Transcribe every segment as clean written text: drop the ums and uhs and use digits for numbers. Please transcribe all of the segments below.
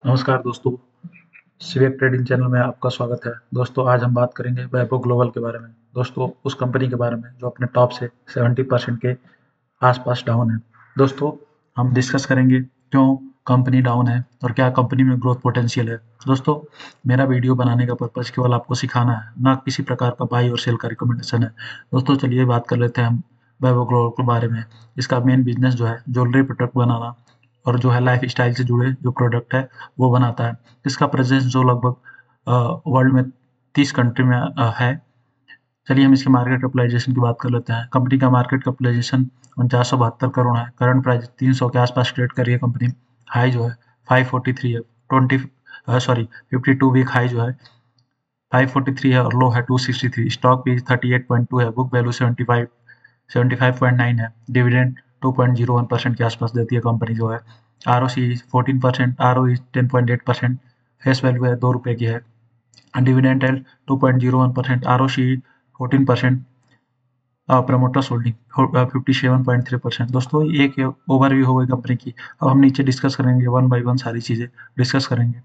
नमस्कार दोस्तों, सिवेक trading channel में आपका स्वागत है। दोस्तों आज हम बात करेंगे वैभव ग्लोबल के बारे में। दोस्तों उस कंपनी के बारे में जो अपने टॉप से 70% के आसपास डाउन है। दोस्तों हम डिस्कस करेंगे क्यों कंपनी डाउन है और क्या कंपनी में ग्रोथ पोटेंशियल है। दोस्तों मेरा वीडियो बनाने का पर्पज़ केवल आपको सिखाना है, ना किसी प्रकार का बाई और सेल का रिकमेंडेशन है। दोस्तों चलिए बात कर लेते हैं हम वैभव ग्लोबल के बारे में। इसका मेन बिजनेस जो है ज्वेलरी प्रोडक्ट बनाना और जो है लाइफ स्टाइल से जुड़े जो प्रोडक्ट है वो बनाता है। इसका प्रेजेंस जो लगभग वर्ल्ड में 30 कंट्री में है। चलिए हम इसके मार्केट कैपिटलाइजेशन की बात कर लेते हैं। कंपनी का मार्केट कैपिटलाइजेशन 4972 करोड़ है। करंट प्राइस 300 के आसपास ट्रेड कर रही है कंपनी। हाई जो है 543 है। 52 वीक हाई जो है 543 है और लो है 263। स्टॉक पी 38.2 है। बुक वैल्यू 75.9 है। डिविडेंड 2.01% के आसपास देती है कंपनी जो है। ROC 14%, ROE 10.8%, फेस वैल्यू है ₹2 की है। Dividend yield 2.01%, ROC 14%, promoters holding 57.3%। दोस्तों ये एक ओवरव्यू हो गई कंपनी की। अब हम नीचे डिस्कस करेंगे वन बाय वन सारी चीज़ें डिस्कस करेंगे।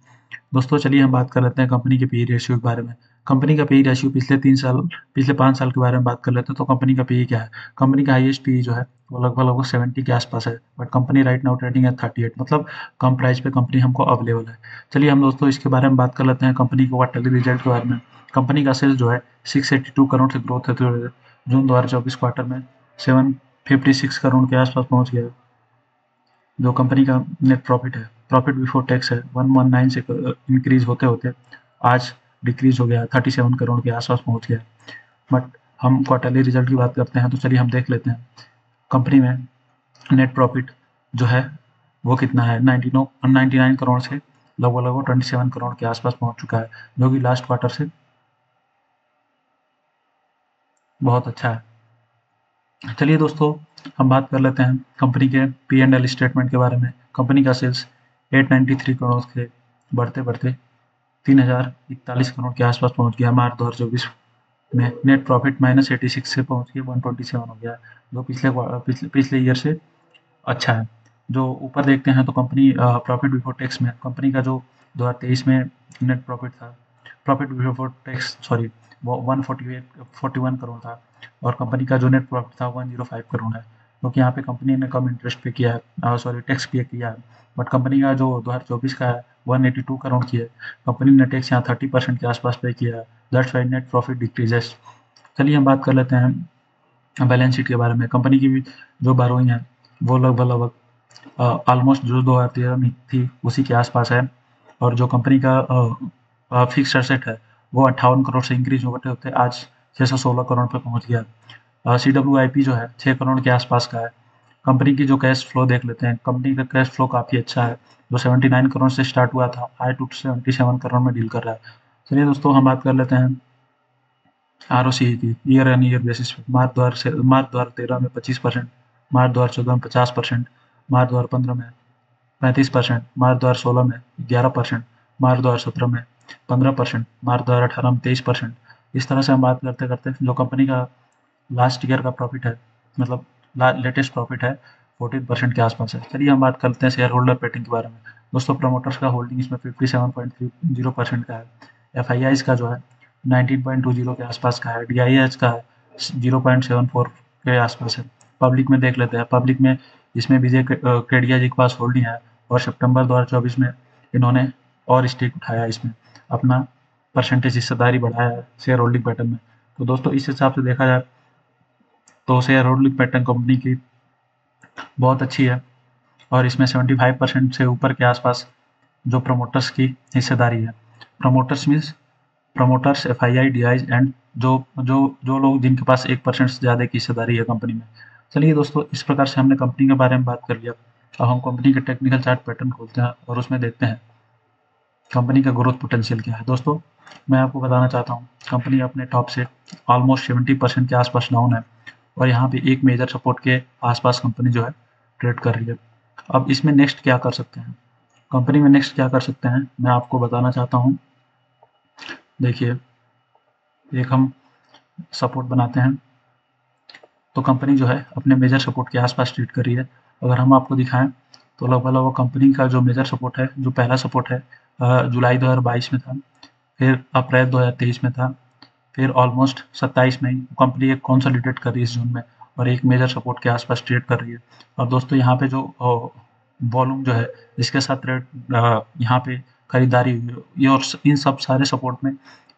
दोस्तों चलिए हम बात कर लेते हैं कंपनी के पी रेशियो के बारे में। कंपनी का पी रेशियो पिछले 5 साल के बारे में बात कर लेते हैं तो कंपनी का पी क्या है। कंपनी का हाईएस्ट पी जो है वो लगभग 70 के आसपास है। But company right now trading है 38, मतलब कम प्राइस पे कंपनी हमको अवेलेबल है। चलिए हम दोस्तों इसके बारे में बात कर लेते हैं कंपनी के क्वार्टरली रिजल्ट के बारे में। कंपनी का सेल्स जो है 682 करोड़ से ग्रोथ है। तो जून 2024 क्वार्टर में 756 करोड़ के आसपास पहुंच गया है। जो कंपनी का नेट प्रॉफिट है, प्रॉफिट बिफोर टैक्स है 119 से इंक्रीज होते होते आज डिक्रीज हो गया, 37 करोड़ के आसपास पहुंच गया। बट हम क्वार्टरली रिजल्ट की बात करते हैं तो चलिए हम देख लेते हैं कंपनी में नेट प्रॉफिट जो है वो कितना है। 99 करोड़ से लगभग 27 करोड़ के आसपास पहुंच चुका है, जो कि लास्ट क्वार्टर से बहुत अच्छा है। चलिए दोस्तों हम बात कर लेते हैं कंपनी के P&L स्टेटमेंट के बारे में। कंपनी का सेल्स 893 करोड़ से बढ़ते बढ़ते 3041 करोड़ के आसपास पहुंच गया मार्च 2024 में। नेट प्रॉफिट -86 से पहुंच के 127 हो गया, जो पिछले ईयर से अच्छा है। जो ऊपर देखते हैं तो कंपनी प्रॉफिट बिफोर टैक्स में कंपनी का जो 2023 में नेट प्रॉफिट था, प्रॉफिट बिफोर टैक्स सॉरी, वो 141 करोड़ था और कंपनी का जो नेट प्रॉफिट था 105 करोड़ है। क्योंकि यहाँ पे कंपनी ने कम इंटरेस्ट पे किया है, सॉरी टैक्स पे किया है। बट कंपनी का जो 2024 का है 182 करोड़ की है। कंपनी ने टैक्स यहाँ 30% के आसपास पे किया है। That's why net profit decreases. चलिए हम बात कर लेते हैं बैलेंस शीट के बारे में। कंपनी की भी जो बारोइंग है वो लगभग ऑलमोस्ट जो 2013 में थी उसी के आसपास है। और जो कंपनी का फिक्स्ड एसेट है वो 58 करोड़ से इंक्रीज होते होते आज 616 करोड़ पे पहुंच गया। CWIP जो है 6 करोड़ के आसपास का है। कंपनी की जो कैश फ्लो देख लेते हैं, कंपनी का कैश फ्लो काफ़ी अच्छा है। जो 79 करोड़ से स्टार्ट हुआ था आज 277 करोड़ में डील कर रहा है। चलिए दोस्तों हम बात कर लेते हैं ROCE की ईयर ऑन ईयर बेसिस पे। मार्च 2013 में 25%, मार्च 2014 में 50%, मार्च 2015 में 35%, मार्च 2016 में 11%, मार्च 2017 में 15%, मार्च 2018 में 23%। इस तरह से हम बात करते करते जो कंपनी का लास्ट ईयर का प्रॉफिट है, मतलब लेटेस्ट प्रॉफिट है 14% के आसपास है। चलिए हम बात करते हैं शेयर होल्डर रेटिंग के बारे में। दोस्तों प्रमोटर्स का होल्डिंग इसमें 57.30% का है। FIIs का जो है 19.20 के आसपास का है। DIS का है 0.74 के आसपास है। पब्लिक में देख लेते हैं। पब्लिक में इसमें विजय केडिया जी के पास होल्डिंग है और सितंबर 2024 में इन्होंने और स्टेक उठाया, इसमें अपना परसेंटेज हिस्सेदारी बढ़ाया है शेयर होल्डिंग पैटर्न में। तो दोस्तों इस हिसाब से देखा जाए तो शेयर होल्डिंग पैटर्न कंपनी की बहुत अच्छी है और इसमें 75% से ऊपर के आसपास जो प्रमोटर्स की हिस्सेदारी है। Promoters means promoters, FII, DIs and जो जो जो लोग जिनके पास 1% से ज़्यादा की हिस्सेदारी है कंपनी में। चलिए दोस्तों इस प्रकार से हमने कंपनी के बारे में बात कर लिया। अब हम कंपनी के टेक्निकल चार्ट पैटर्न खोलते हैं और उसमें देखते हैं कंपनी का ग्रोथ पोटेंशियल क्या है। दोस्तों मैं आपको बताना चाहता हूँ कंपनी अपने टॉप से ऑलमोस्ट 70% के आसपास डाउन है और यहाँ पे एक मेजर सपोर्ट के आसपास कंपनी जो है ट्रेड कर रही है। अब इसमें नेक्स्ट क्या कर सकते हैं, कंपनी में नेक्स्ट क्या कर सकते हैं मैं आपको बताना चाहता हूँ। देखिए एक हम सपोर्ट बनाते हैं तो कंपनी जो है अपने मेजर सपोर्ट के आसपास ट्रेड कर रही है। अगर हम आपको दिखाएं तो लगभग कंपनी का जो मेजर सपोर्ट है, जो पहला सपोर्ट है जुलाई 2022 में था, फिर अप्रैल 2023 में था, फिर ऑलमोस्ट 27 में कंपनी एक कंसोलिडेट कर रही है इस जोन में और एक मेजर सपोर्ट के आसपास ट्रेड कर रही है। और दोस्तों यहाँ पे जो वॉल्यूम जो है इसके साथ ट्रेड यहाँ पे खरीदारी हुई है, ये और इन सब सारे सपोर्ट में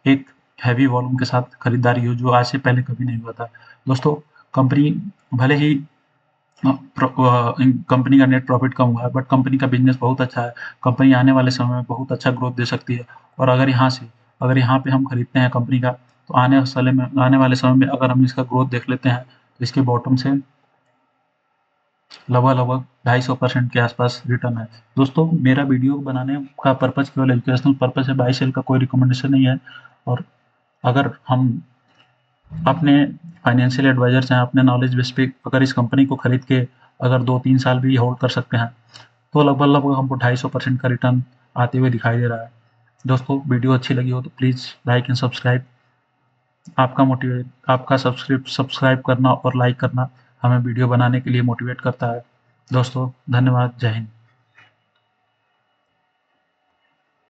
एक हैवी वॉल्यूम के साथ खरीदारी हुई जो आज से पहले कभी नहीं हुआ था। दोस्तों कंपनी भले ही कंपनी का नेट प्रॉफिट कम हुआ है, बट कंपनी का बिजनेस बहुत अच्छा है। कंपनी आने वाले समय में बहुत अच्छा ग्रोथ दे सकती है और अगर यहाँ पे हम खरीदते हैं कंपनी का, तो आने वाले समय में अगर हम इसका ग्रोथ देख लेते हैं तो इसके बॉटम से लगभग 250% के आसपास रिटर्न है। दोस्तों मेरा वीडियो बनाने का पर्पज़ केवल एजुकेशनल पर्पज़ है, बाई सेल का कोई रिकमेंडेशन नहीं है। और अगर हम अपने फाइनेंशियल एडवाइजर चाहे अपने नॉलेज बेस पे अगर इस कंपनी को खरीद के अगर 2-3 साल भी होल्ड कर सकते हैं, तो लगभग हमको 250% का रिटर्न आते हुए दिखाई दे रहा है। दोस्तों वीडियो अच्छी लगी हो तो प्लीज़ लाइक एंड सब्सक्राइब। आपका सब्सक्राइब करना और लाइक करना हमें वीडियो बनाने के लिए मोटिवेट करता है। दोस्तों धन्यवाद, जय हिंद।